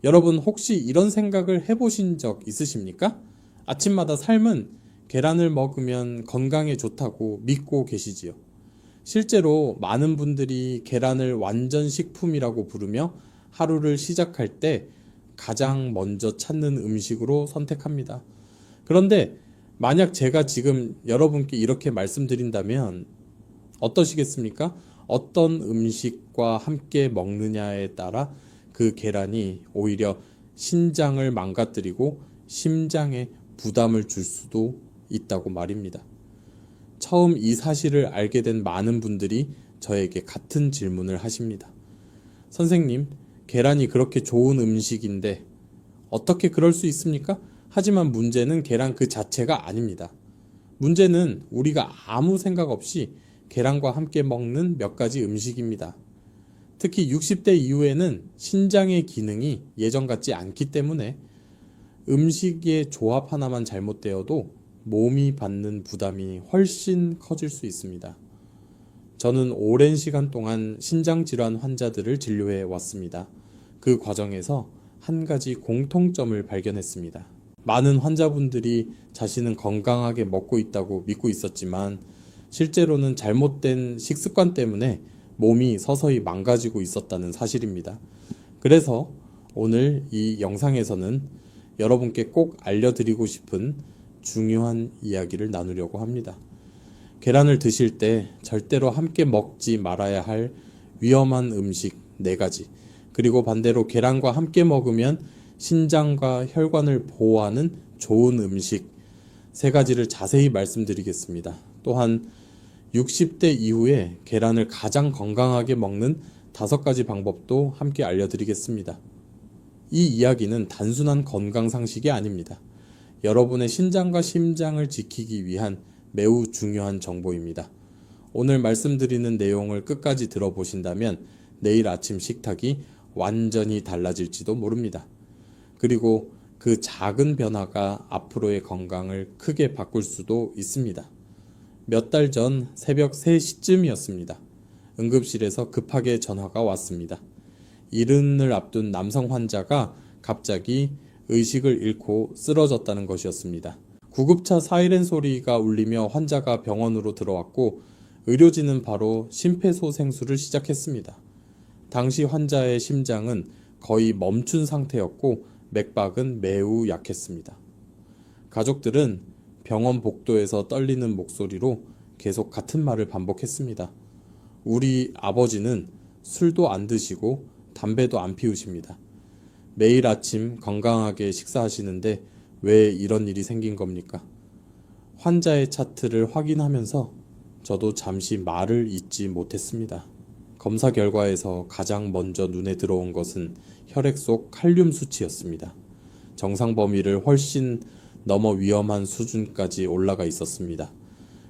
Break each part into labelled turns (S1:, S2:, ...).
S1: 여러분 혹시 이런 생각을 해보신 적 있으십니까? 아침마다 삶은 계란을 먹으면 건강에 좋다고 믿고 계시지요. 실제로 많은 분들이 계란을 완전 식품이라고 부르며 하루를 시작할 때 가장 먼저 찾는 음식으로 선택합니다. 그런데 만약 제가 지금 여러분께 이렇게 말씀드린다면 어떠시겠습니까? 어떤 음식과 함께 먹느냐에 따라 그 계란이 오히려 신장을 망가뜨리고 심장에 부담을 줄 수도 있다고 말입니다. 처음 이 사실을 알게 된 많은 분들이 저에게 같은 질문을 하십니다. 선생님, 계란이 그렇게 좋은 음식인데 어떻게 그럴 수 있습니까? 하지만 문제는 계란 그 자체가 아닙니다. 문제는 우리가 아무 생각 없이 계란과 함께 먹는 몇 가지 음식입니다. 특히 60대 이후에는 신장의 기능이 예전 같지 않기 때문에 음식의 조합 하나만 잘못되어도 몸이 받는 부담이 훨씬 커질 수 있습니다. 저는 오랜 시간 동안 신장질환 환자들을 진료해 왔습니다. 그 과정에서 한 가지 공통점을 발견했습니다. 많은 환자분들이 자신은 건강하게 먹고 있다고 믿고 있었지만 실제로는 잘못된 식습관 때문에 몸이 서서히 망가지고 있었다는 사실입니다. 그래서 오늘 이 영상에서는 여러분께 꼭 알려드리고 싶은 중요한 이야기를 나누려고 합니다. 계란을 드실 때 절대로 함께 먹지 말아야 할 위험한 음식 4가지, 그리고 반대로 계란과 함께 먹으면 신장과 혈관을 보호하는 좋은 음식 3가지를 자세히 말씀드리겠습니다. 또한 60대 이후에 계란을 가장 건강하게 먹는 5가지 방법도 함께 알려드리겠습니다. 이 이야기는 단순한 건강 상식이 아닙니다. 여러분의 신장과 심장을 지키기 위한 매우 중요한 정보입니다. 오늘 말씀드리는 내용을 끝까지 들어보신다면 내일 아침 식탁이 완전히 달라질지도 모릅니다. 그리고 그 작은 변화가 앞으로의 건강을 크게 바꿀 수도 있습니다. 몇 달 전 새벽 3시쯤이었습니다. 응급실에서 급하게 전화가 왔습니다. 이른을 앞둔 남성 환자가 갑자기 의식을 잃고 쓰러졌다는 것이었습니다. 구급차 사이렌 소리가 울리며 환자가 병원으로 들어왔고 의료진은 바로 심폐소생술을 시작했습니다. 당시 환자의 심장은 거의 멈춘 상태였고 맥박은 매우 약했습니다. 가족들은 병원 복도에서 떨리는 목소리로 계속 같은 말을 반복했습니다. 우리 아버지는 술도 안 드시고 담배도 안 피우십니다. 매일 아침 건강하게 식사하시는데 왜 이런 일이 생긴 겁니까? 환자의 차트를 확인하면서 저도 잠시 말을 잇지 못했습니다. 검사 결과에서 가장 먼저 눈에 들어온 것은 혈액 속 칼륨 수치였습니다. 정상 범위를 훨씬 넘어 위험한 수준까지 올라가 있었습니다.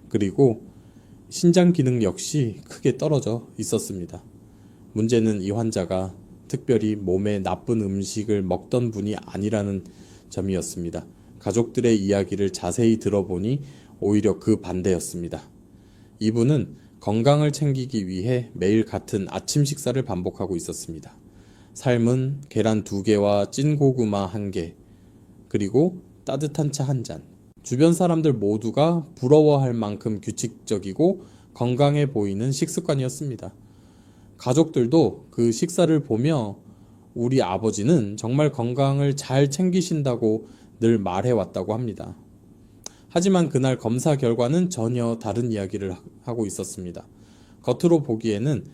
S1: 그리고 신장 기능 역시 크게 떨어져 있었습니다. 문제는 이 환자가 특별히 몸에 나쁜 음식을 먹던 분이 아니라는 점이었습니다. 가족들의 이야기를 자세히 들어보니 오히려 그 반대였습니다. 이분은 건강을 챙기기 위해 매일 같은 아침 식사를 반복하고 있었습니다. 삶은 계란 2개와 찐 고구마 1개, 그리고 따뜻한 차 1잔. 주변 사람들 모두가 부러워할 만큼 규칙적이고 건강해 보이는 식습관이었습니다. 가족들도 그 식사를 보며 우리 아버지는 정말 건강을 잘 챙기신다고 늘 말해왔다고 합니다. 하지만 그날 검사 결과는 전혀 다른 이야기를 하고 있었습니다. 겉으로 보기에는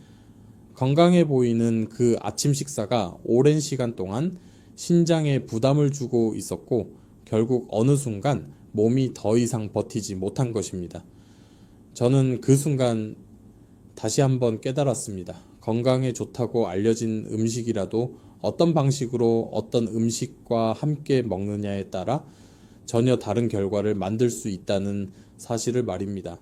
S1: 건강해 보이는 그 아침 식사가 오랜 시간 동안 신장에 부담을 주고 있었고 결국 어느 순간 몸이 더 이상 버티지 못한 것입니다. 저는 그 순간 다시 한번 깨달았습니다. 건강에 좋다고 알려진 음식이라도 어떤 방식으로 어떤 음식과 함께 먹느냐에 따라 전혀 다른 결과를 만들 수 있다는 사실을 말입니다.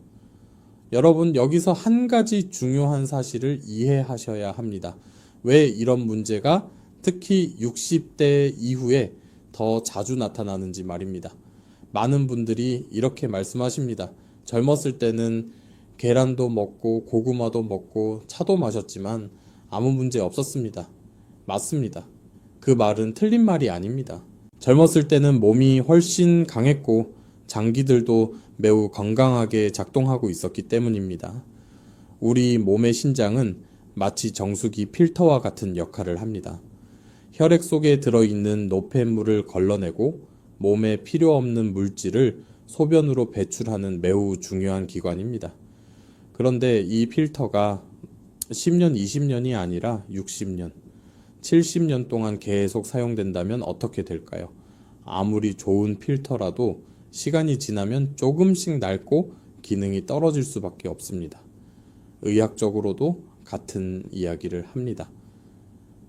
S1: 여러분, 여기서 한 가지 중요한 사실을 이해하셔야 합니다. 왜 이런 문제가 특히 60대 이후에 더 자주 나타나는지 말입니다. 많은 분들이 이렇게 말씀하십니다. 젊었을 때는 계란도 먹고 고구마도 먹고 차도 마셨지만 아무 문제 없었습니다. 맞습니다. 그 말은 틀린 말이 아닙니다. 젊었을 때는 몸이 훨씬 강했고 장기들도 매우 건강하게 작동하고 있었기 때문입니다. 우리 몸의 신장은 마치 정수기 필터와 같은 역할을 합니다. 혈액 속에 들어있는 노폐물을 걸러내고 몸에 필요 없는 물질을 소변으로 배출하는 매우 중요한 기관입니다. 그런데 이 필터가 10년, 20년이 아니라 60년, 70년 동안 계속 사용된다면 어떻게 될까요? 아무리 좋은 필터라도 시간이 지나면 조금씩 낡고 기능이 떨어질 수밖에 없습니다. 의학적으로도 같은 이야기를 합니다.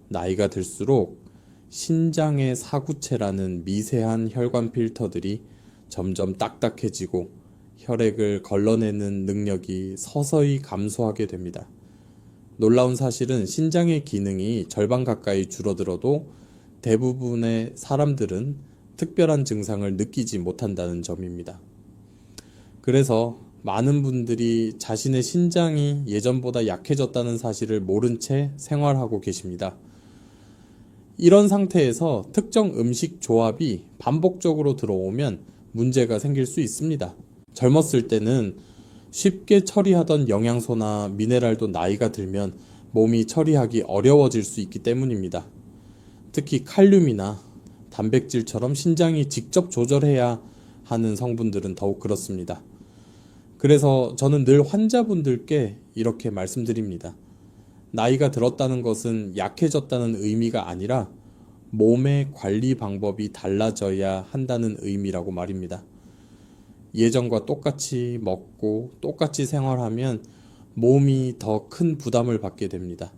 S1: 나이가 들수록 신장의 사구체라는 미세한 혈관 필터들이 점점 딱딱해지고 혈액을 걸러내는 능력이 서서히 감소하게 됩니다. 놀라운 사실은 신장의 기능이 절반 가까이 줄어들어도 대부분의 사람들은 특별한 증상을 느끼지 못한다는 점입니다. 그래서 많은 분들이 자신의 신장이 예전보다 약해졌다는 사실을 모른 채 생활하고 계십니다. 이런 상태에서 특정 음식 조합이 반복적으로 들어오면 문제가 생길 수 있습니다. 젊었을 때는 쉽게 처리하던 영양소나 미네랄도 나이가 들면 몸이 처리하기 어려워질 수 있기 때문입니다. 특히 칼륨이나 단백질처럼 신장이 직접 조절해야 하는 성분들은 더욱 그렇습니다. 그래서 저는 늘 환자분들께 이렇게 말씀드립니다. 나이가 들었다는 것은 약해졌다는 의미가 아니라 몸의 관리 방법이 달라져야 한다는 의미라고 말입니다. 예전과 똑같이 먹고 똑같이 생활하면 몸이 더 큰 부담을 받게 됩니다.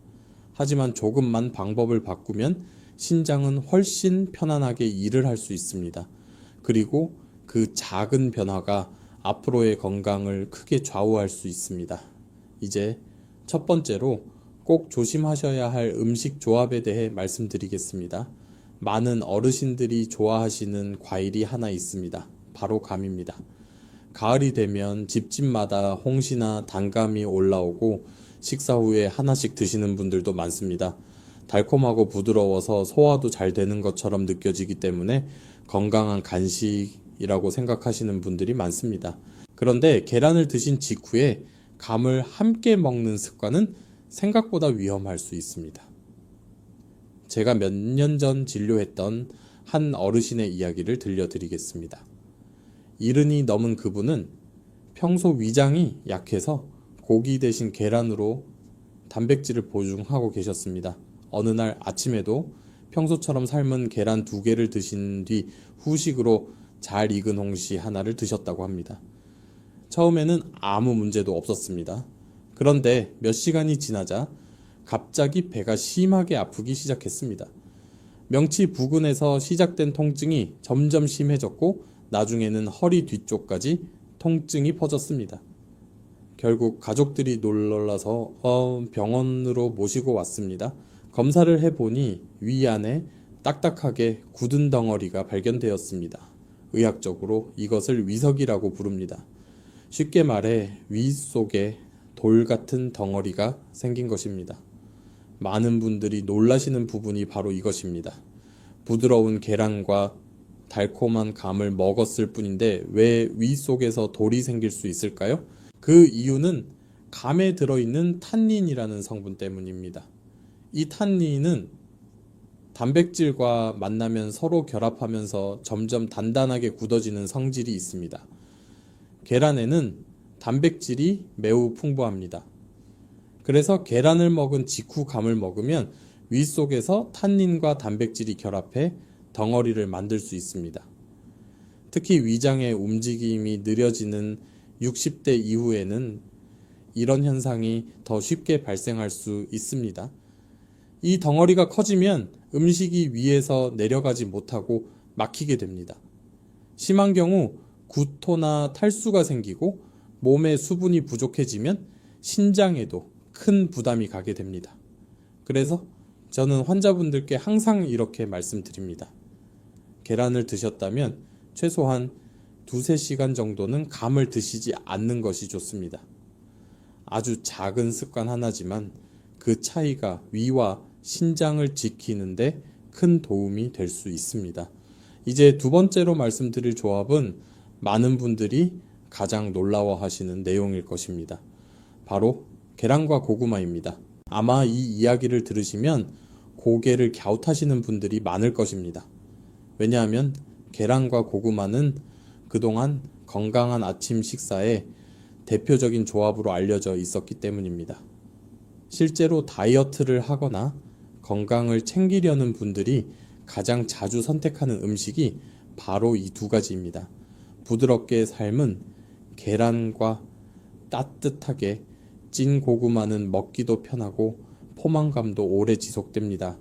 S1: 하지만 조금만 방법을 바꾸면 신장은 훨씬 편안하게 일을 할 수 있습니다. 그리고 그 작은 변화가 앞으로의 건강을 크게 좌우할 수 있습니다. 이제 첫 번째로 꼭 조심하셔야 할 음식 조합에 대해 말씀드리겠습니다. 많은 어르신들이 좋아하시는 과일이 하나 있습니다. 바로 감입니다. 가을이 되면 집집마다 홍시나 단감이 올라오고 식사 후에 하나씩 드시는 분들도 많습니다. 달콤하고 부드러워서 소화도 잘 되는 것처럼 느껴지기 때문에 건강한 간식이라고 생각하시는 분들이 많습니다. 그런데 계란을 드신 직후에 감을 함께 먹는 습관은 생각보다 위험할 수 있습니다. 제가 몇 년 전 진료했던 한 어르신의 이야기를 들려드리겠습니다. 70이 넘은 그분은 평소 위장이 약해서 고기 대신 계란으로 단백질을 보충하고 계셨습니다. 어느 날 아침에도 평소처럼 삶은 계란 2개를 드신 뒤 후식으로 잘 익은 홍시 하나를 드셨다고 합니다. 처음에는 아무 문제도 없었습니다. 그런데 몇 시간이 지나자 갑자기 배가 심하게 아프기 시작했습니다. 명치 부근에서 시작된 통증이 점점 심해졌고 나중에는 허리 뒤쪽까지 통증이 퍼졌습니다. 결국 가족들이 놀라서 병원으로 모시고 왔습니다. 검사를 해보니 위 안에 딱딱하게 굳은 덩어리가 발견되었습니다. 의학적으로 이것을 위석이라고 부릅니다. 쉽게 말해 위 속에 돌 같은 덩어리가 생긴 것입니다. 많은 분들이 놀라시는 부분이 바로 이것입니다. 부드러운 계란과 달콤한 감을 먹었을 뿐인데 왜 위 속에서 돌이 생길 수 있을까요? 그 이유는 감에 들어있는 탄닌이라는 성분 때문입니다. 이 탄닌은 단백질과 만나면 서로 결합하면서 점점 단단하게 굳어지는 성질이 있습니다. 계란에는 단백질이 매우 풍부합니다. 그래서 계란을 먹은 직후 감을 먹으면 위 속에서 탄닌과 단백질이 결합해 덩어리를 만들 수 있습니다. 특히 위장의 움직임이 느려지는 60대 이후에는 이런 현상이 더 쉽게 발생할 수 있습니다. 이 덩어리가 커지면 음식이 위에서 내려가지 못하고 막히게 됩니다. 심한 경우 구토나 탈수가 생기고 몸에 수분이 부족해지면 신장에도 큰 부담이 가게 됩니다. 그래서 저는 환자분들께 항상 이렇게 말씀드립니다. 계란을 드셨다면 최소한 2-3시간 정도는 감을 드시지 않는 것이 좋습니다. 아주 작은 습관 하나지만 그 차이가 위와 신장을 지키는데 큰 도움이 될 수 있습니다. 이제 두 번째로 말씀드릴 조합은 많은 분들이 가장 놀라워하시는 내용일 것입니다. 바로 계란과 고구마입니다. 아마 이 이야기를 들으시면 고개를 갸웃하시는 분들이 많을 것입니다. 왜냐하면 계란과 고구마는 그동안 건강한 아침 식사의 대표적인 조합으로 알려져 있었기 때문입니다. 실제로 다이어트를 하거나 건강을 챙기려는 분들이 가장 자주 선택하는 음식이 바로 이 두 가지입니다. 부드럽게 삶은 계란과 따뜻하게 찐 고구마는 먹기도 편하고 포만감도 오래 지속됩니다.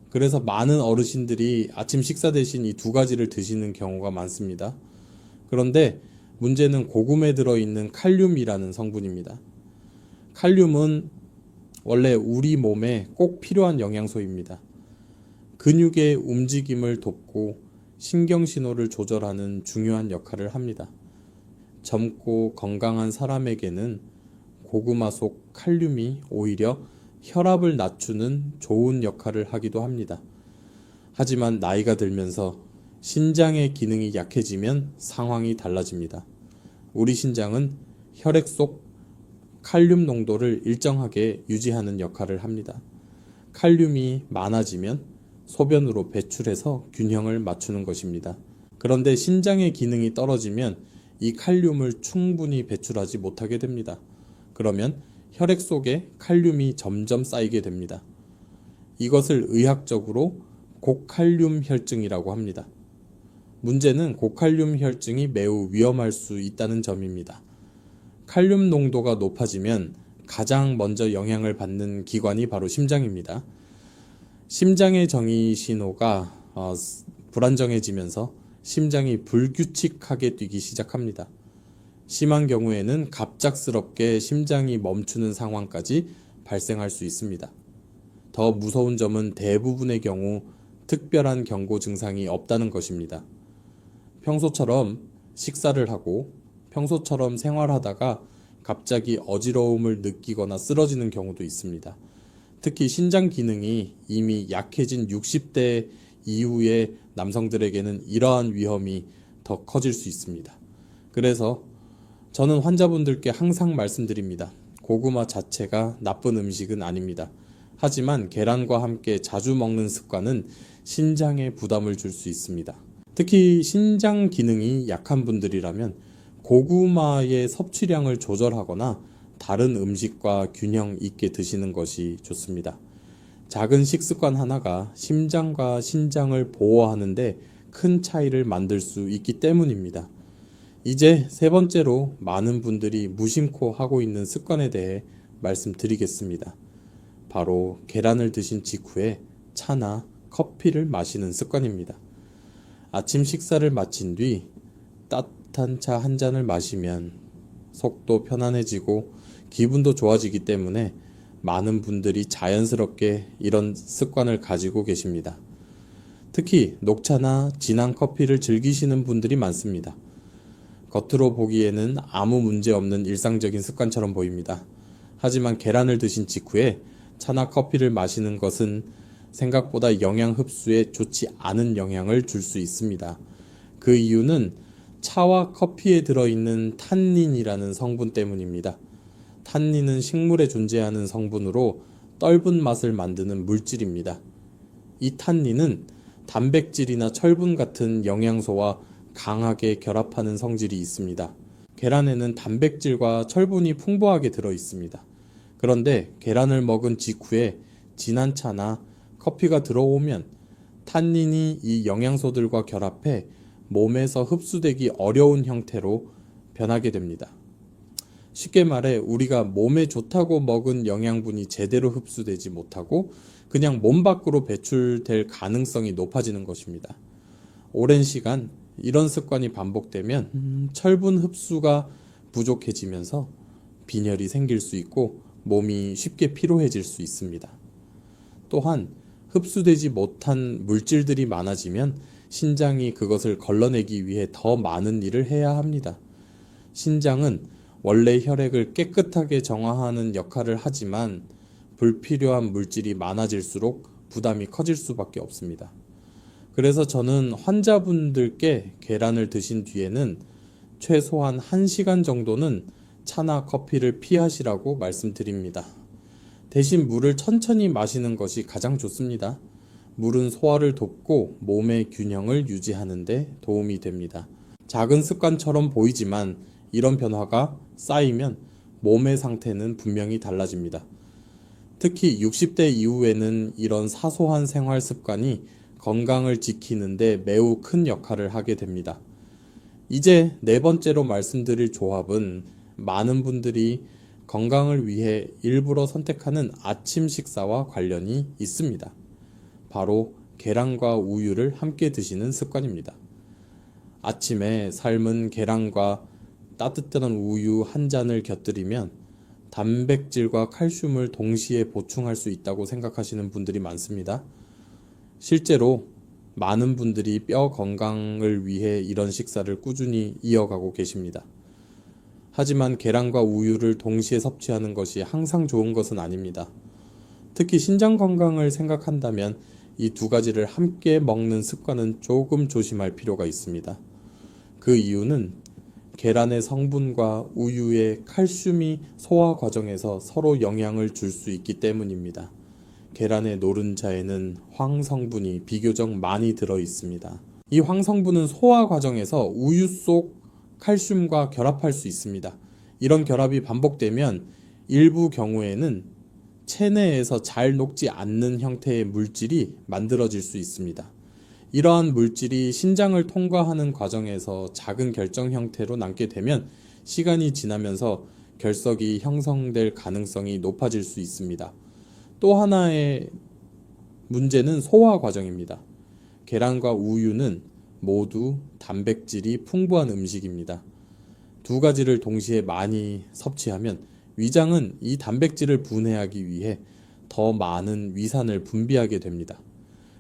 S1: 그래서 많은 어르신들이 아침 식사 대신 이 두 가지를 드시는 경우가 많습니다. 그런데 문제는 고구마에 들어있는 칼륨이라는 성분입니다. 칼륨은 원래 우리 몸에 꼭 필요한 영양소입니다. 근육의 움직임을 돕고 신경신호를 조절하는 중요한 역할을 합니다. 젊고 건강한 사람에게는 고구마 속 칼륨이 오히려 혈압을 낮추는 좋은 역할을 하기도 합니다. 하지만 나이가 들면서 신장의 기능이 약해지면 상황이 달라집니다. 우리 신장은 혈액 속 칼륨 농도를 일정하게 유지하는 역할을 합니다. 칼륨이 많아지면 소변으로 배출해서 균형을 맞추는 것입니다. 그런데 신장의 기능이 떨어지면 이 칼륨을 충분히 배출하지 못하게 됩니다. 그러면 혈액 속에 칼륨이 점점 쌓이게 됩니다. 이것을 의학적으로 고칼륨 혈증이라고 합니다. 문제는 고칼륨 혈증이 매우 위험할 수 있다는 점입니다. 칼륨 농도가 높아지면 가장 먼저 영향을 받는 기관이 바로 심장입니다. 심장의 정의 신호가 불안정해지면서 심장이 불규칙하게 뛰기 시작합니다. 심한 경우에는 갑작스럽게 심장이 멈추는 상황까지 발생할 수 있습니다. 더 무서운 점은 대부분의 경우 특별한 경고 증상이 없다는 것입니다. 평소처럼 식사를 하고 평소처럼 생활하다가 갑자기 어지러움을 느끼거나 쓰러지는 경우도 있습니다. 특히 신장 기능이 이미 약해진 60대 이후의 남성들에게는 이러한 위험이 더 커질 수 있습니다. 그래서 저는 환자분들께 항상 말씀드립니다. 고구마 자체가 나쁜 음식은 아닙니다. 하지만 계란과 함께 자주 먹는 습관은 신장에 부담을 줄 수 있습니다. 특히 신장 기능이 약한 분들이라면 고구마의 섭취량을 조절하거나 다른 음식과 균형 있게 드시는 것이 좋습니다. 작은 식습관 하나가 심장과 신장을 보호하는데 큰 차이를 만들 수 있기 때문입니다. 이제 세 번째로 많은 분들이 무심코 하고 있는 습관에 대해 말씀드리겠습니다. 바로 계란을 드신 직후에 차나 커피를 마시는 습관입니다. 아침 식사를 마친 뒤 따뜻한 차 한 잔을 마시면 속도 편안해지고 기분도 좋아지기 때문에 많은 분들이 자연스럽게 이런 습관을 가지고 계십니다. 특히 녹차나 진한 커피를 즐기시는 분들이 많습니다. 겉으로 보기에는 아무 문제 없는 일상적인 습관처럼 보입니다. 하지만 계란을 드신 직후에 차나 커피를 마시는 것은 생각보다 영양 흡수에 좋지 않은 영향을 줄 수 있습니다. 그 이유는 차와 커피에 들어있는 탄닌이라는 성분 때문입니다. 탄닌은 식물에 존재하는 성분으로 떫은 맛을 만드는 물질입니다. 이 탄닌은 단백질이나 철분 같은 영양소와 강하게 결합하는 성질이 있습니다. 계란에는 단백질과 철분이 풍부하게 들어 있습니다. 그런데 계란을 먹은 직후에 진한 차나 커피가 들어오면 탄닌이 이 영양소들과 결합해 몸에서 흡수되기 어려운 형태로 변하게 됩니다. 쉽게 말해 우리가 몸에 좋다고 먹은 영양분이 제대로 흡수되지 못하고 그냥 몸 밖으로 배출될 가능성이 높아지는 것입니다. 오랜 시간 이런 습관이 반복되면 철분 흡수가 부족해지면서 빈혈이 생길 수 있고 몸이 쉽게 피로해질 수 있습니다. 또한 흡수되지 못한 물질들이 많아지면 신장이 그것을 걸러내기 위해 더 많은 일을 해야 합니다. 신장은 원래 혈액을 깨끗하게 정화하는 역할을 하지만 불필요한 물질이 많아질수록 부담이 커질 수밖에 없습니다. 그래서 저는 환자분들께 계란을 드신 뒤에는 최소한 1시간 정도는 차나 커피를 피하시라고 말씀드립니다. 대신 물을 천천히 마시는 것이 가장 좋습니다. 물은 소화를 돕고 몸의 균형을 유지하는 데 도움이 됩니다. 작은 습관처럼 보이지만 이런 변화가 쌓이면 몸의 상태는 분명히 달라집니다. 특히 60대 이후에는 이런 사소한 생활 습관이 건강을 지키는 데 매우 큰 역할을 하게 됩니다. 이제 네 번째로 말씀드릴 조합은 많은 분들이 건강을 위해 일부러 선택하는 아침 식사와 관련이 있습니다. 바로 계란과 우유를 함께 드시는 습관입니다. 아침에 삶은 계란과 따뜻한 우유 한 잔을 곁들이면 단백질과 칼슘을 동시에 보충할 수 있다고 생각하시는 분들이 많습니다. 실제로 많은 분들이 뼈 건강을 위해 이런 식사를 꾸준히 이어가고 계십니다. 하지만 계란과 우유를 동시에 섭취하는 것이 항상 좋은 것은 아닙니다. 특히 신장 건강을 생각한다면 이 두 가지를 함께 먹는 습관은 조금 조심할 필요가 있습니다. 그 이유는 계란의 성분과 우유의 칼슘이 소화 과정에서 서로 영향을 줄 수 있기 때문입니다. 계란의 노른자에는 황 성분이 비교적 많이 들어 있습니다. 이 황 성분은 소화 과정에서 우유 속 칼슘과 결합할 수 있습니다. 이런 결합이 반복되면 일부 경우에는 체내에서 잘 녹지 않는 형태의 물질이 만들어질 수 있습니다. 이러한 물질이 신장을 통과하는 과정에서 작은 결정 형태로 남게 되면 시간이 지나면서 결석이 형성될 가능성이 높아질 수 있습니다. 또 하나의 문제는 소화 과정입니다. 계란과 우유는 모두 단백질이 풍부한 음식입니다. 두 가지를 동시에 많이 섭취하면 위장은 이 단백질을 분해하기 위해 더 많은 위산을 분비하게 됩니다.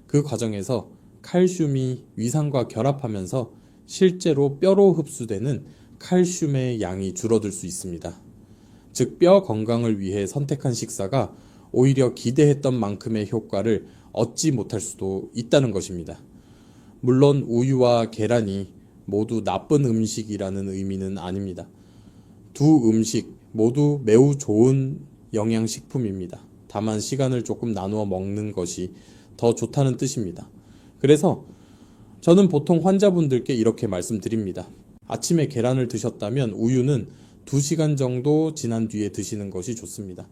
S1: 그 과정에서 칼슘이 위산과 결합하면서 실제로 뼈로 흡수되는 칼슘의 양이 줄어들 수 있습니다. 즉, 뼈 건강을 위해 선택한 식사가 오히려 기대했던 만큼의 효과를 얻지 못할 수도 있다는 것입니다. 물론 우유와 계란이 모두 나쁜 음식이라는 의미는 아닙니다. 두 음식 모두 매우 좋은 영양식품입니다. 다만 시간을 조금 나누어 먹는 것이 더 좋다는 뜻입니다. 그래서 저는 보통 환자분들께 이렇게 말씀드립니다. 아침에 계란을 드셨다면 우유는 2시간 정도 지난 뒤에 드시는 것이 좋습니다.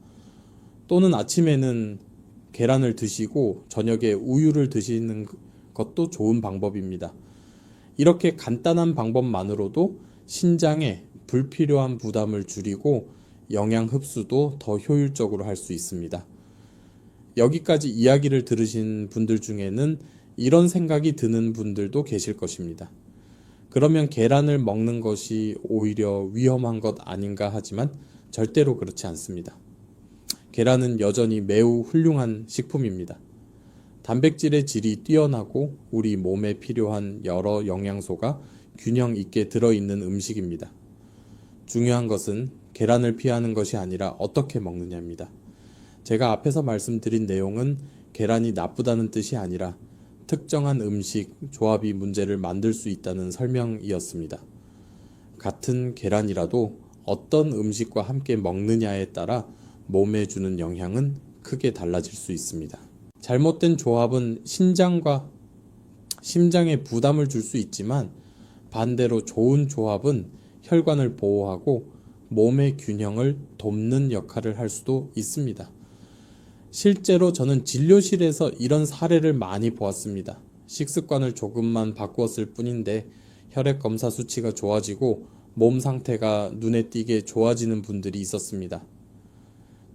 S1: 또는 아침에는 계란을 드시고 저녁에 우유를 드시는 것도 좋은 방법입니다. 이렇게 간단한 방법만으로도 신장에 불필요한 부담을 줄이고 영양 흡수도 더 효율적으로 할 수 있습니다. 여기까지 이야기를 들으신 분들 중에는 이런 생각이 드는 분들도 계실 것입니다. 그러면 계란을 먹는 것이 오히려 위험한 것 아닌가 하지만 절대로 그렇지 않습니다. 계란은 여전히 매우 훌륭한 식품입니다. 단백질의 질이 뛰어나고 우리 몸에 필요한 여러 영양소가 균형 있게 들어있는 음식입니다. 중요한 것은 계란을 피하는 것이 아니라 어떻게 먹느냐입니다. 제가 앞에서 말씀드린 내용은 계란이 나쁘다는 뜻이 아니라 특정한 음식, 조합이 문제를 만들 수 있다는 설명이었습니다. 같은 계란이라도 어떤 음식과 함께 먹느냐에 따라 몸에 주는 영향은 크게 달라질 수 있습니다. 잘못된 조합은 신장과 심장에 부담을 줄 수 있지만 반대로 좋은 조합은 혈관을 보호하고 몸의 균형을 돕는 역할을 할 수도 있습니다. 실제로 저는 진료실에서 이런 사례를 많이 보았습니다. 식습관을 조금만 바꾸었을 뿐인데 혈액 검사 수치가 좋아지고 몸 상태가 눈에 띄게 좋아지는 분들이 있었습니다.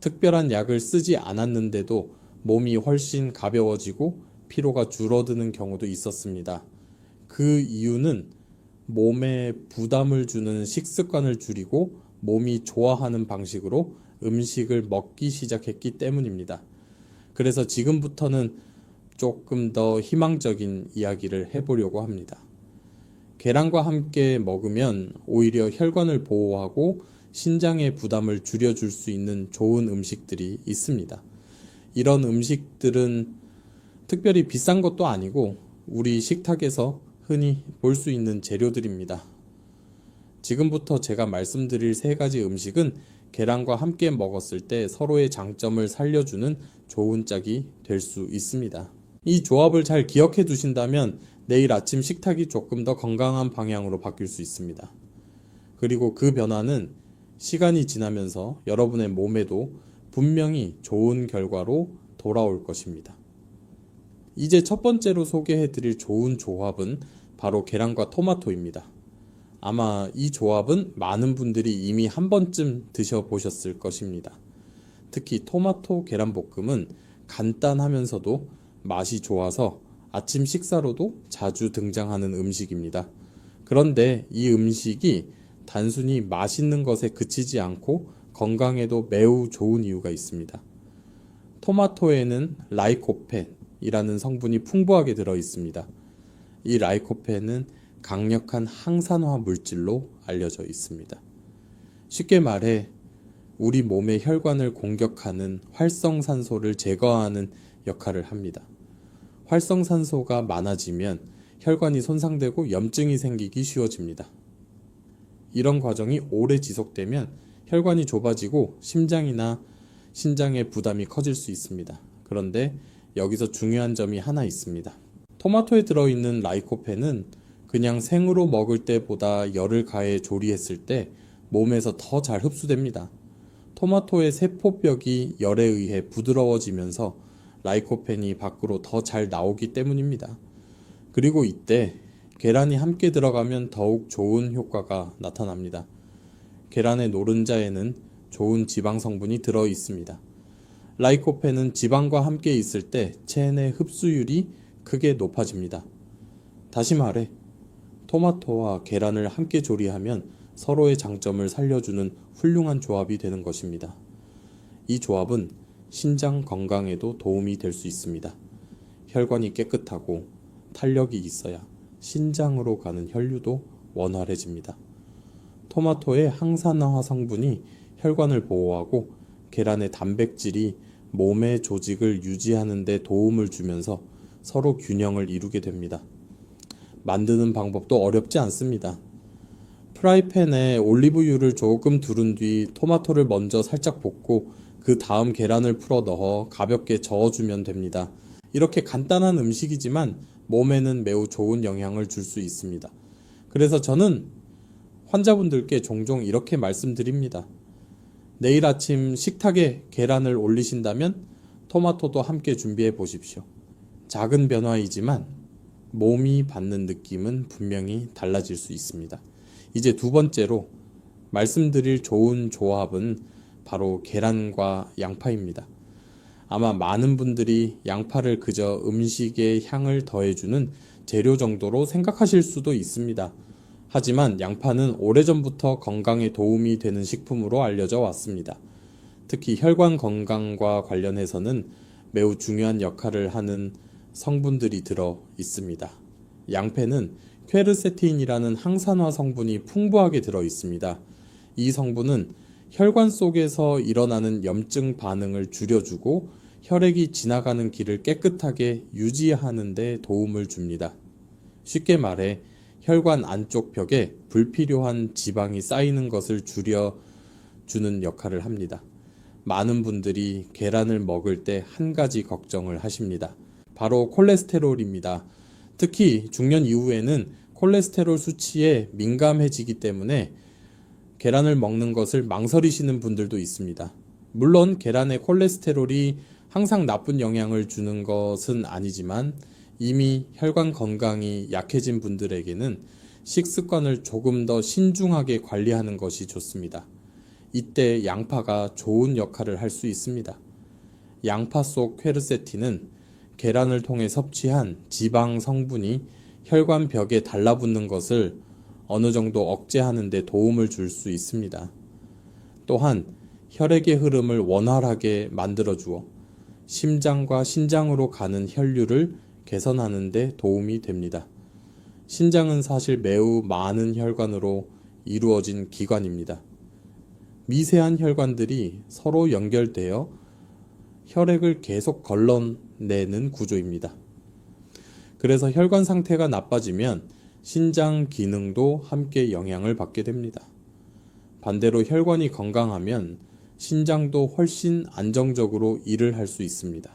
S1: 특별한 약을 쓰지 않았는데도 몸이 훨씬 가벼워지고 피로가 줄어드는 경우도 있었습니다. 그 이유는 몸에 부담을 주는 식습관을 줄이고 몸이 좋아하는 방식으로 음식을 먹기 시작했기 때문입니다. 그래서 지금부터는 조금 더 희망적인 이야기를 해보려고 합니다. 계란과 함께 먹으면 오히려 혈관을 보호하고 신장의 부담을 줄여줄 수 있는 좋은 음식들이 있습니다. 이런 음식들은 특별히 비싼 것도 아니고 우리 식탁에서 흔히 볼 수 있는 재료들입니다. 지금부터 제가 말씀드릴 세 가지 음식은 계란과 함께 먹었을 때 서로의 장점을 살려주는 좋은 짝이 될 수 있습니다. 이 조합을 잘 기억해 두신다면 내일 아침 식탁이 조금 더 건강한 방향으로 바뀔 수 있습니다. 그리고 그 변화는 시간이 지나면서 여러분의 몸에도 분명히 좋은 결과로 돌아올 것입니다. 이제 첫 번째로 소개해 드릴 좋은 조합은 바로 계란과 토마토입니다. 아마 이 조합은 많은 분들이 이미 한 번쯤 드셔보셨을 것입니다. 특히 토마토 계란볶음은 간단하면서도 맛이 좋아서 아침 식사로도 자주 등장하는 음식입니다. 그런데 이 음식이 단순히 맛있는 것에 그치지 않고 건강에도 매우 좋은 이유가 있습니다. 토마토에는 라이코펜이라는 성분이 풍부하게 들어 있습니다. 이 라이코펜은 강력한 항산화 물질로 알려져 있습니다. 쉽게 말해 우리 몸의 혈관을 공격하는 활성산소를 제거하는 역할을 합니다. 활성산소가 많아지면 혈관이 손상되고 염증이 생기기 쉬워집니다. 이런 과정이 오래 지속되면 혈관이 좁아지고 심장이나 신장의 부담이 커질 수 있습니다. 그런데 여기서 중요한 점이 하나 있습니다. 토마토에 들어있는 라이코펜은 그냥 생으로 먹을 때보다 열을 가해 조리했을 때 몸에서 더 잘 흡수됩니다. 토마토의 세포벽이 열에 의해 부드러워지면서 라이코펜이 밖으로 더 잘 나오기 때문입니다. 그리고 이때 계란이 함께 들어가면 더욱 좋은 효과가 나타납니다. 계란의 노른자에는 좋은 지방 성분이 들어 있습니다. 라이코펜은 지방과 함께 있을 때 체내 흡수율이 크게 높아집니다. 다시 말해 토마토와 계란을 함께 조리하면 서로의 장점을 살려주는 훌륭한 조합이 되는 것입니다. 이 조합은 신장 건강에도 도움이 될 수 있습니다. 혈관이 깨끗하고 탄력이 있어야 신장으로 가는 혈류도 원활해집니다. 토마토의 항산화 성분이 혈관을 보호하고 계란의 단백질이 몸의 조직을 유지하는 데 도움을 주면서 서로 균형을 이루게 됩니다. 만드는 방법도 어렵지 않습니다. 프라이팬에 올리브유를 조금 두른 뒤 토마토를 먼저 살짝 볶고 그 다음 계란을 풀어 넣어 가볍게 저어주면 됩니다. 이렇게 간단한 음식이지만 몸에는 매우 좋은 영향을 줄 수 있습니다. 그래서 저는 환자분들께 종종 이렇게 말씀드립니다. 내일 아침 식탁에 계란을 올리신다면 토마토도 함께 준비해 보십시오. 작은 변화이지만 몸이 받는 느낌은 분명히 달라질 수 있습니다. 이제 두 번째로 말씀드릴 좋은 조합은 바로 계란과 양파입니다. 아마 많은 분들이 양파를 그저 음식에 향을 더해주는 재료 정도로 생각하실 수도 있습니다. 하지만 양파는 오래전부터 건강에 도움이 되는 식품으로 알려져 왔습니다. 특히 혈관 건강과 관련해서는 매우 중요한 역할을 하는 성분들이 들어 있습니다. 양패는 퀘르세틴이라는 항산화 성분이 풍부하게 들어 있습니다. 이 성분은 혈관 속에서 일어나는 염증 반응을 줄여주고 혈액이 지나가는 길을 깨끗하게 유지하는 데 도움을 줍니다. 쉽게 말해 혈관 안쪽 벽에 불필요한 지방이 쌓이는 것을 줄여주는 역할을 합니다. 많은 분들이 계란을 먹을 때 한 가지 걱정을 하십니다. 바로 콜레스테롤입니다. 특히 중년 이후에는 콜레스테롤 수치에 민감해지기 때문에 계란을 먹는 것을 망설이시는 분들도 있습니다. 물론 계란의 콜레스테롤이 항상 나쁜 영향을 주는 것은 아니지만 이미 혈관 건강이 약해진 분들에게는 식습관을 조금 더 신중하게 관리하는 것이 좋습니다. 이때 양파가 좋은 역할을 할 수 있습니다. 양파 속 퀘르세틴은 계란을 통해 섭취한 지방 성분이 혈관 벽에 달라붙는 것을 어느 정도 억제하는 데 도움을 줄 수 있습니다. 또한 혈액의 흐름을 원활하게 만들어 주어 심장과 신장으로 가는 혈류를 개선하는 데 도움이 됩니다. 신장은 사실 매우 많은 혈관으로 이루어진 기관입니다. 미세한 혈관들이 서로 연결되어 혈액을 계속 걸러 내는 구조입니다. 그래서 혈관 상태가 나빠지면 신장 기능도 함께 영향을 받게 됩니다. 반대로 혈관이 건강하면 신장도 훨씬 안정적으로 일을 할 수 있습니다.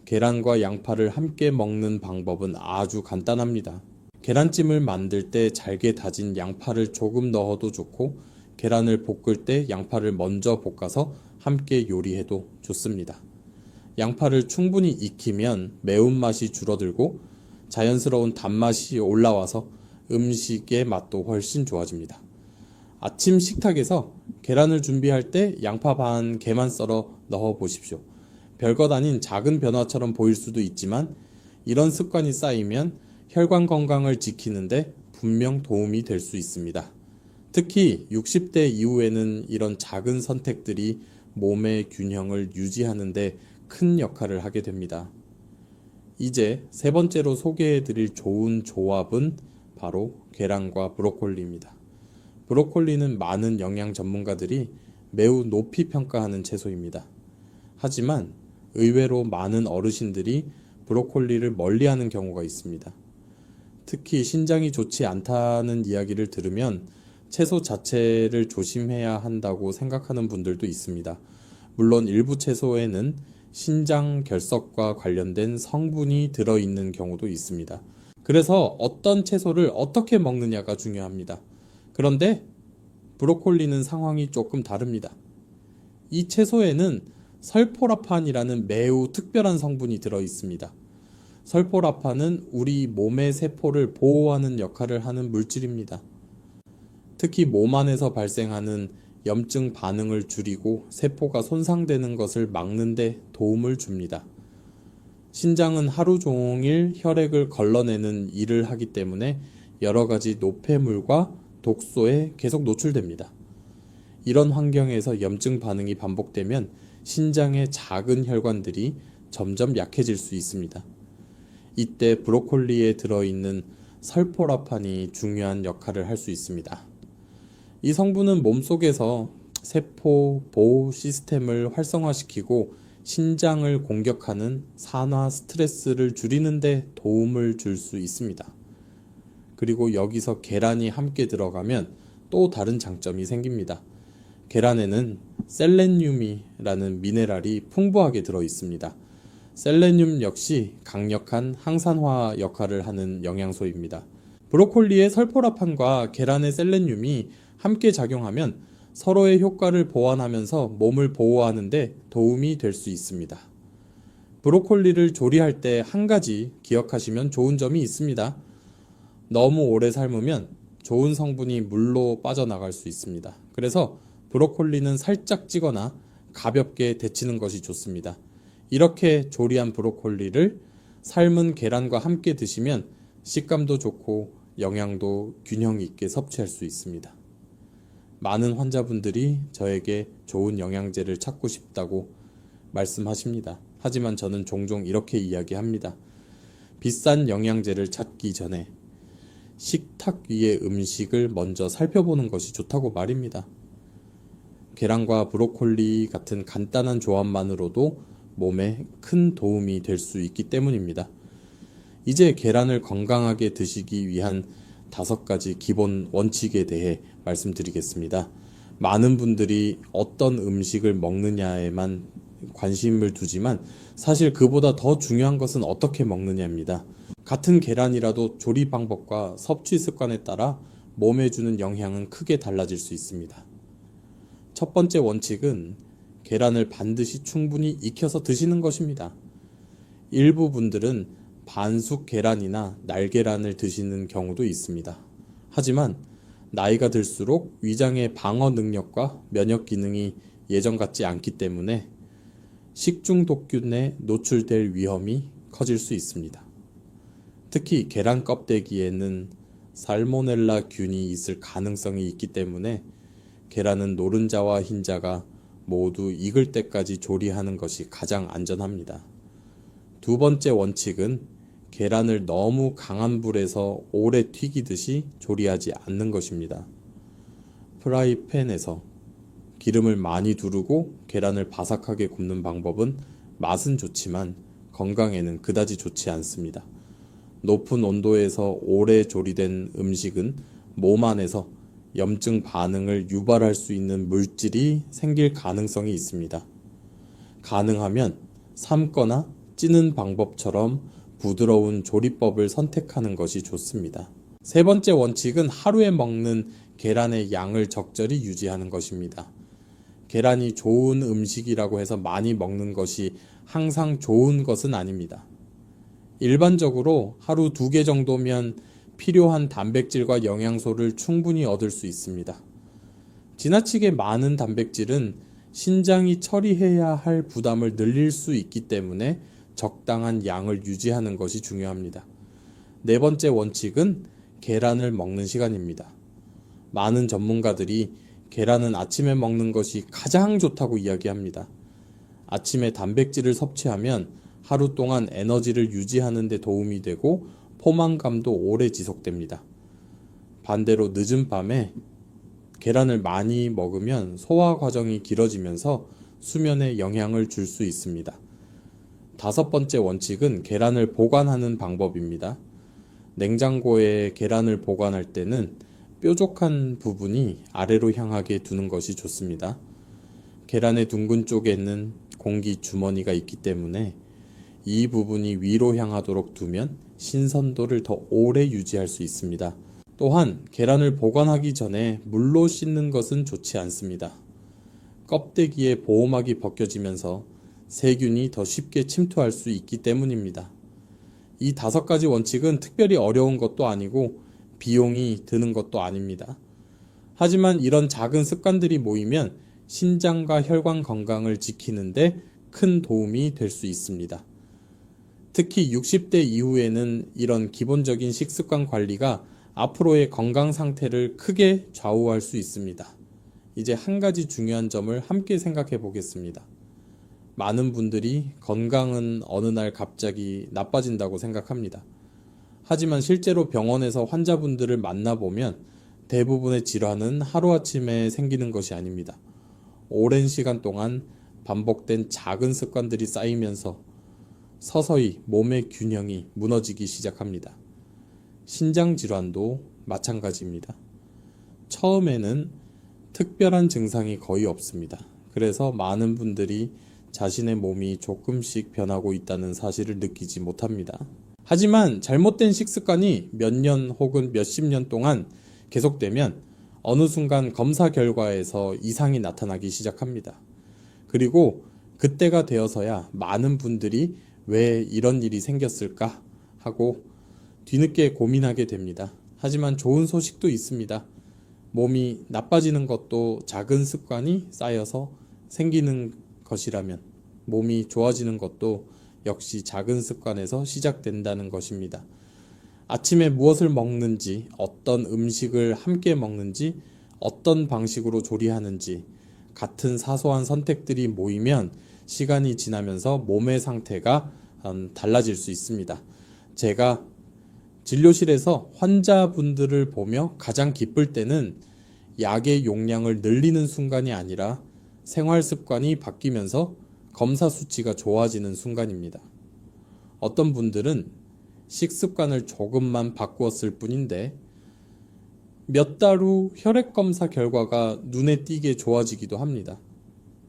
S1: 계란과 양파를 함께 먹는 방법은 아주 간단합니다. 계란찜을 만들 때 잘게 다진 양파를 조금 넣어도 좋고, 계란을 볶을 때 양파를 먼저 볶아서 함께 요리해도 좋습니다. 양파를 충분히 익히면 매운맛이 줄어들고 자연스러운 단맛이 올라와서 음식의 맛도 훨씬 좋아집니다. 아침 식탁에서 계란을 준비할 때 양파 반 개만 썰어 넣어 보십시오. 별것 아닌 작은 변화처럼 보일 수도 있지만 이런 습관이 쌓이면 혈관 건강을 지키는데 분명 도움이 될 수 있습니다. 특히 60대 이후에는 이런 작은 선택들이 몸의 균형을 유지하는 데 큰 역할을 하게 됩니다. 이제 세 번째로 소개해드릴 좋은 조합은 바로 계란과 브로콜리입니다. 브로콜리는 많은 영양 전문가들이 매우 높이 평가하는 채소입니다. 하지만 의외로 많은 어르신들이 브로콜리를 멀리하는 경우가 있습니다. 특히 신장이 좋지 않다는 이야기를 들으면 채소 자체를 조심해야 한다고 생각하는 분들도 있습니다. 물론 일부 채소에는 신장 결석과 관련된 성분이 들어있는 경우도 있습니다. 그래서 어떤 채소를 어떻게 먹느냐가 중요합니다. 그런데 브로콜리는 상황이 조금 다릅니다. 이 채소에는 설포라판이라는 매우 특별한 성분이 들어있습니다. 설포라판은 우리 몸의 세포를 보호하는 역할을 하는 물질입니다. 특히 몸 안에서 발생하는 염증 반응을 줄이고 세포가 손상되는 것을 막는 데 도움을 줍니다. 신장은 하루 종일 혈액을 걸러내는 일을 하기 때문에 여러 가지 노폐물과 독소에 계속 노출됩니다. 이런 환경에서 염증 반응이 반복되면 신장의 작은 혈관들이 점점 약해질 수 있습니다. 이때 브로콜리에 들어있는 설포라판이 중요한 역할을 할 수 있습니다. 이 성분은 몸속에서 세포 보호 시스템을 활성화시키고 신장을 공격하는 산화 스트레스를 줄이는 데 도움을 줄 수 있습니다. 그리고 여기서 계란이 함께 들어가면 또 다른 장점이 생깁니다. 계란에는 셀레늄이라는 미네랄이 풍부하게 들어 있습니다. 셀레늄 역시 강력한 항산화 역할을 하는 영양소입니다. 브로콜리의 설포라판과 계란의 셀레늄이 함께 작용하면 서로의 효과를 보완하면서 몸을 보호하는 데 도움이 될 수 있습니다. 브로콜리를 조리할 때 한 가지 기억하시면 좋은 점이 있습니다. 너무 오래 삶으면 좋은 성분이 물로 빠져나갈 수 있습니다. 그래서 브로콜리는 살짝 찌거나 가볍게 데치는 것이 좋습니다. 이렇게 조리한 브로콜리를 삶은 계란과 함께 드시면 식감도 좋고 영양도 균형 있게 섭취할 수 있습니다. 많은 환자분들이 저에게 좋은 영양제를 찾고 싶다고 말씀하십니다. 하지만 저는 종종 이렇게 이야기합니다. 비싼 영양제를 찾기 전에 식탁 위의 음식을 먼저 살펴보는 것이 좋다고 말입니다. 계란과 브로콜리 같은 간단한 조합만으로도 몸에 큰 도움이 될 수 있기 때문입니다. 이제 계란을 건강하게 드시기 위한 5가지 기본 원칙에 대해 말씀드리겠습니다. 많은 분들이 어떤 음식을 먹느냐에만 관심을 두지만 사실 그보다 더 중요한 것은 어떻게 먹느냐입니다. 같은 계란이라도 조리 방법과 섭취 습관에 따라 몸에 주는 영향은 크게 달라질 수 있습니다. 첫 번째 원칙은 계란을 반드시 충분히 익혀서 드시는 것입니다. 일부 분들은 반숙 계란이나 날계란을 드시는 경우도 있습니다. 하지만 나이가 들수록 위장의 방어 능력과 면역 기능이 예전 같지 않기 때문에 식중독균에 노출될 위험이 커질 수 있습니다. 특히 계란 껍데기에는 살모넬라 균이 있을 가능성이 있기 때문에 계란은 노른자와 흰자가 모두 익을 때까지 조리하는 것이 가장 안전합니다. 두 번째 원칙은 계란을 너무 강한 불에서 오래 튀기듯이 조리하지 않는 것입니다. 프라이팬에서 기름을 많이 두르고 계란을 바삭하게 굽는 방법은 맛은 좋지만 건강에는 그다지 좋지 않습니다. 높은 온도에서 오래 조리된 음식은 몸 안에서 염증 반응을 유발할 수 있는 물질이 생길 가능성이 있습니다. 가능하면 삶거나 찌는 방법처럼 부드러운 조리법을 선택하는 것이 좋습니다. 세 번째 원칙은 하루에 먹는 계란의 양을 적절히 유지하는 것입니다. 계란이 좋은 음식이라고 해서 많이 먹는 것이 항상 좋은 것은 아닙니다. 일반적으로 하루 2개 정도면 필요한 단백질과 영양소를 충분히 얻을 수 있습니다. 지나치게 많은 단백질은 신장이 처리해야 할 부담을 늘릴 수 있기 때문에 적당한 양을 유지하는 것이 중요합니다. 네 번째 원칙은 계란을 먹는 시간입니다. 많은 전문가들이 계란은 아침에 먹는 것이 가장 좋다고 이야기합니다. 아침에 단백질을 섭취하면 하루 동안 에너지를 유지하는 데 도움이 되고 포만감도 오래 지속됩니다. 반대로 늦은 밤에 계란을 많이 먹으면 소화 과정이 길어지면서 수면에 영향을 줄 수 있습니다. 다섯 번째 원칙은 계란을 보관하는 방법입니다. 냉장고에 계란을 보관할 때는 뾰족한 부분이 아래로 향하게 두는 것이 좋습니다. 계란의 둥근 쪽에는 공기 주머니가 있기 때문에 이 부분이 위로 향하도록 두면 신선도를 더 오래 유지할 수 있습니다. 또한 계란을 보관하기 전에 물로 씻는 것은 좋지 않습니다. 껍데기에 보호막이 벗겨지면서 세균이 더 쉽게 침투할 수 있기 때문입니다. 이 5가지 원칙은 특별히 어려운 것도 아니고 비용이 드는 것도 아닙니다. 하지만 이런 작은 습관들이 모이면 신장과 혈관 건강을 지키는데 큰 도움이 될 수 있습니다. 특히 60대 이후에는 이런 기본적인 식습관 관리가 앞으로의 건강 상태를 크게 좌우할 수 있습니다. 이제 한 가지 중요한 점을 함께 생각해 보겠습니다. 많은 분들이 건강은 어느 날 갑자기 나빠진다고 생각합니다. 하지만 실제로 병원에서 환자분들을 만나보면 대부분의 질환은 하루아침에 생기는 것이 아닙니다. 오랜 시간 동안 반복된 작은 습관들이 쌓이면서 서서히 몸의 균형이 무너지기 시작합니다. 신장 질환도 마찬가지입니다. 처음에는 특별한 증상이 거의 없습니다. 그래서 많은 분들이 자신의 몸이 조금씩 변하고 있다는 사실을 느끼지 못합니다. 하지만 잘못된 식습관이 몇 년 혹은 몇십 년 동안 계속되면 어느 순간 검사 결과에서 이상이 나타나기 시작합니다. 그리고 그때가 되어서야 많은 분들이 왜 이런 일이 생겼을까 하고 뒤늦게 고민하게 됩니다. 하지만 좋은 소식도 있습니다. 몸이 나빠지는 것도 작은 습관이 쌓여서 생기는 것이라면 몸이 좋아지는 것도 역시 작은 습관에서 시작된다는 것입니다. 아침에 무엇을 먹는지, 어떤 음식을 함께 먹는지, 어떤 방식으로 조리하는지 같은 사소한 선택들이 모이면 시간이 지나면서 몸의 상태가 달라질 수 있습니다. 제가 진료실에서 환자분들을 보며 가장 기쁠 때는 약의 용량을 늘리는 순간이 아니라 생활 습관이 바뀌면서 검사 수치가 좋아지는 순간입니다. 어떤 분들은 식습관을 조금만 바꾸었을 뿐인데 몇 달 후 혈액 검사 결과가 눈에 띄게 좋아지기도 합니다.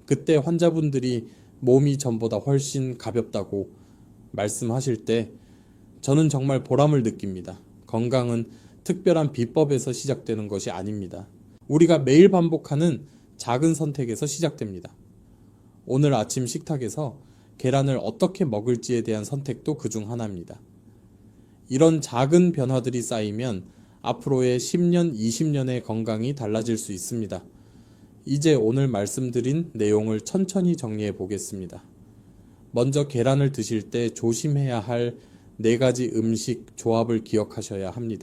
S1: 그때 환자분들이 몸이 전보다 훨씬 가볍다고 말씀하실 때 저는 정말 보람을 느낍니다. 건강은 특별한 비법에서 시작되는 것이 아닙니다. 우리가 매일 반복하는 작은 선택에서 시작됩니다. 오늘 아침 식탁에서 계란을 어떻게 먹을지에 대한 선택도 그중 하나입니다. 이런 작은 변화들이 쌓이면 앞으로의 10년, 20년의 건강이 달라질 수 있습니다. 이제 오늘 말씀드린 내용을 천천히 정리해 보겠습니다. 먼저 계란을 드실 때 조심해야 할 4가지 음식 조합을 기억하셔야 합니다.